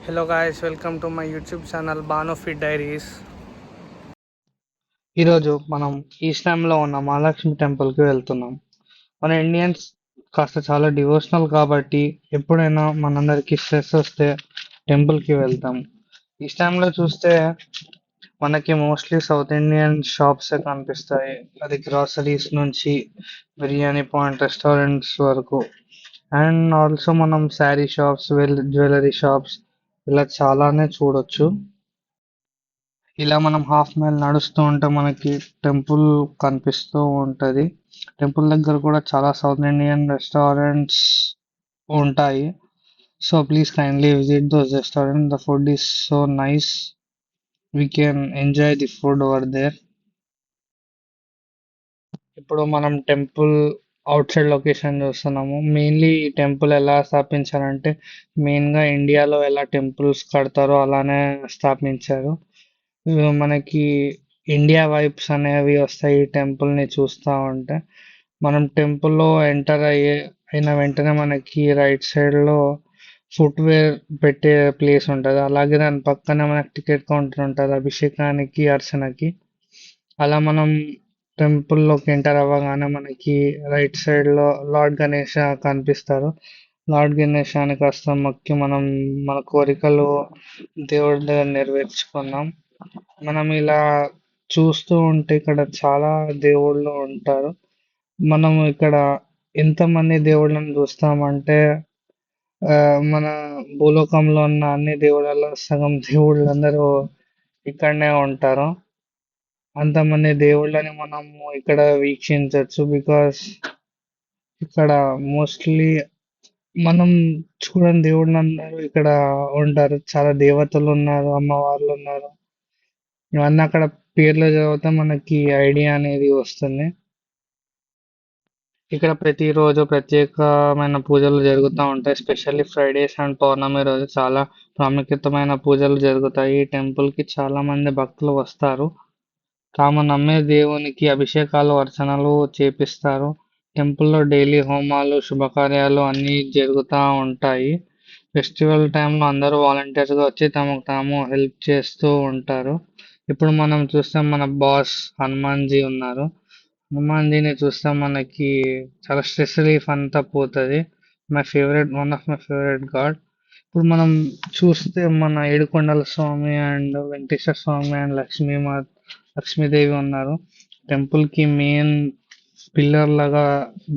Hello guys, welcome to my YouTube channel Bano Fit Diaries. ఈరోజు మనం ఈస్టాంలో ఉన్న మహాలక్ష్మి టెంపుల్కి వెళ్తున్నాం. మన ఇండియన్స్ చాలా డివోషనల్ కాబట్టి ఎప్పుడైనా మనందరికి స్ట్రెస్ వస్తే టెంపుల్కి వెళ్తాం. ఈస్టాంలో చూస్తే మనకి మోస్ట్లీ సౌత్ ఇండియన్ షాప్స్ కనిపిస్తాయి. అది గ్రాసరీస్ నుంచి బిర్యానీ పాయింట్ రెస్టారెంట్స్ వరకు. అండ్ ఆల్సో మనం శారీ షాప్స్, జ్యువెలరీ షాప్స్ ఇలా చాలానే చూడొచ్చు. ఇలా మనం హాఫ్ మైల్ నడుస్తూ ఉంటే మనకి టెంపుల్ కనిపిస్తూ ఉంటది. టెంపుల్ దగ్గర కూడా చాలా సౌత్ ఇండియన్ రెస్టారెంట్స్ ఉంటాయి. So please kindly visit those restaurant. The food is so nice. We can enjoy the food over there. ఇప్పుడు మనం టెంపుల్ అవుట్ సైడ్ లొకేషన్ చూస్తున్నాము. మెయిన్లీ ఈ టెంపుల్ ఎలా స్థాపించారంటే మెయిన్గా ఇండియాలో ఎలా టెంపుల్స్ కడతారో అలానే స్థాపించారు. మనకి ఇండియా వైబ్స్ అనేవి వస్తాయి ఈ టెంపుల్ని చూస్తూ ఉంటే. మనం టెంపుల్లో ఎంటర్ అయిన వెంటనే మనకి రైట్ సైడ్లో ఫుట్వేర్ పెట్టే ప్లేస్ ఉంటుంది. అలాగే దాని పక్కనే మనకి టికెట్ కౌంటర్ ఉంటుంది అభిషేకానికి, అర్చనకి. అలా మనం టెంపుల్లోకి ఎంటర్ అవ్వగానే మనకి రైట్ సైడ్లో లార్డ్ గణేష కనిపిస్తారు. లార్డ్ గణేశాని కాస్త మొక్కి మనం మన కోరికలు దేవుడి దగ్గర నెరవేర్చుకున్నాం. మనం ఇలా చూస్తూ ఉంటే ఇక్కడ చాలా దేవుళ్ళు ఉంటారు. మనం ఇక్కడ ఎంతమంది దేవుళ్ళని చూస్తామంటే ఆ, మన భూలోకంలో ఉన్న అన్ని దేవుళ్ళలో సగం దేవుళ్ళందరూ ఇక్కడనే ఉంటారు. అంతమంది దేవుళ్ళని మనము ఇక్కడ వీక్షించవచ్చు. బికాస్ ఇక్కడ మోస్ట్లీ మనం చూడని దేవుళ్ళందరూ ఇక్కడ ఉంటారు. చాలా దేవతలు ఉన్నారు, అమ్మవార్లు ఉన్నారు. ఇవన్నీ అక్కడ పేర్లు చదివితే మనకి ఐడియా అనేది వస్తుంది. ఇక్కడ ప్రతిరోజు ప్రత్యేకమైన పూజలు జరుగుతూ ఉంటాయి. ఎస్పెషల్లీ ఫ్రైడేస్ అండ్ పౌర్ణమి రోజు చాలా ప్రాముఖ్యతమైన పూజలు జరుగుతాయి. ఈ టెంపుల్కి చాలా మంది భక్తులు వస్తారు. తాము నమ్మే దేవునికి అభిషేకాలు, అర్చనలు చేపిస్తారు. టెంపుల్లో డైలీ హోమాలు, శుభకార్యాలు అన్నీ జరుగుతూ ఉంటాయి. ఫెస్టివల్ టైంలో అందరూ వాలంటీర్స్గా వచ్చి తమకు తాము హెల్ప్ చేస్తూ ఉంటారు. ఇప్పుడు మనం చూస్తాం మన బాస్ హనుమాన్జీ ఉన్నారు. హనుమాన్జీని చూస్తే మనకి చాలా స్ట్రెస్ రిలీఫ్ అంతా పోతుంది. One of my favourite god. ఇప్పుడు మనం చూస్తే మన ఏడుకొండల స్వామి అండ్ వెంకటేశ్వర స్వామి అండ్ లక్ష్మీదేవి ఉన్నారు. టెంపుల్ కి మెయిన్ పిల్లర్ లాగా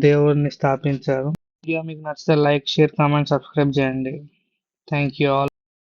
దేవుడిని స్థాపించారు. వీడియో మీకు నచ్చితే లైక్, షేర్, కామెంట్, సబ్స్క్రైబ్ చేయండి. Thank you all.